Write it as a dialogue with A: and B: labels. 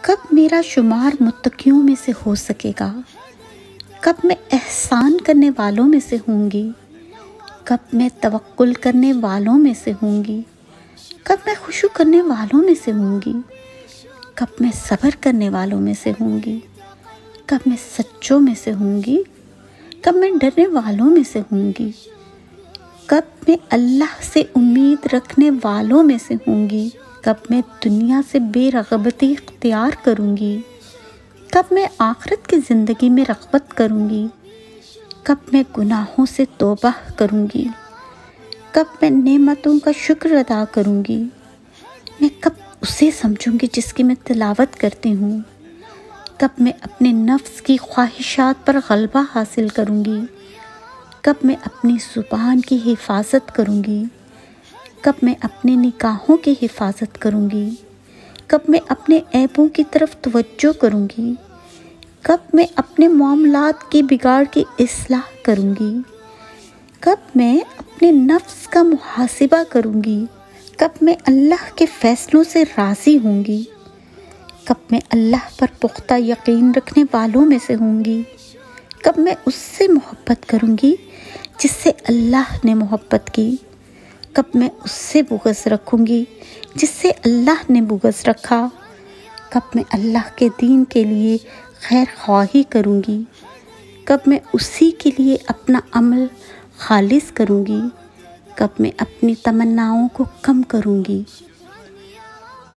A: کب میرا شمار متقیوں میں سے ہو سکے گا؟ کب میں احسان کرنے والوں میں سے ہوں گی؟ کب میں توکل کرنے والوں میں سے ہوں گی؟ کب میں خشوع کرنے والوں میں سے ہوں گی؟ کب میں صبر کرنے والوں میں سے ہوں گی؟ کب میں سچوں میں سے ہوں گی؟ کب میں ڈرنے والوں میں سے ہوں گی؟ کب میں اللہ سے امید رکھنے والوں میں سے ہوں گی؟ کب میں دنیا سے بے رغبتی اختیار کروں گی؟ کب میں آخرت کی زندگی میں رغبت کروں گی؟ کب میں گناہوں سے توبہ کروں گی؟ کب میں نعمتوں کا شکر ادا کروں گی؟ میں کب اسے سمجھوں گی جس کی میں تلاوت کرتی ہوں؟ کب میں اپنے نفس کی خواہشات پر غلبہ حاصل کروں گی؟ کب میں اپنی زبان کی حفاظت کروں گی؟ کب میں اپنے نگاہوں کی حفاظت کروں گی؟ کب میں اپنے عیبوں کی طرف توجہ کروں گی؟ کب میں اپنے معاملات کی بگاڑ کی اصلاح کروں گی؟ کب میں اپنے نفس کا محاسبہ کروں گی؟ کب میں اللہ کے فیصلوں سے راضی ہوں گی؟ کب میں اللہ پر پختہ یقین رکھنے والوں میں سے ہوں گی؟ کب میں اس سے محبت کروں گی جس سے اللہ نے محبت کی؟ کب میں اس سے بغض رکھوں گی جس سے اللہ نے بغض رکھا؟ کب میں اللہ کے دین کے لیے خیر خواہی کروں گی؟ کب میں اسی کے لیے اپنا عمل خالص کروں گی؟ کب میں اپنی تمناؤں کو کم کروں گی؟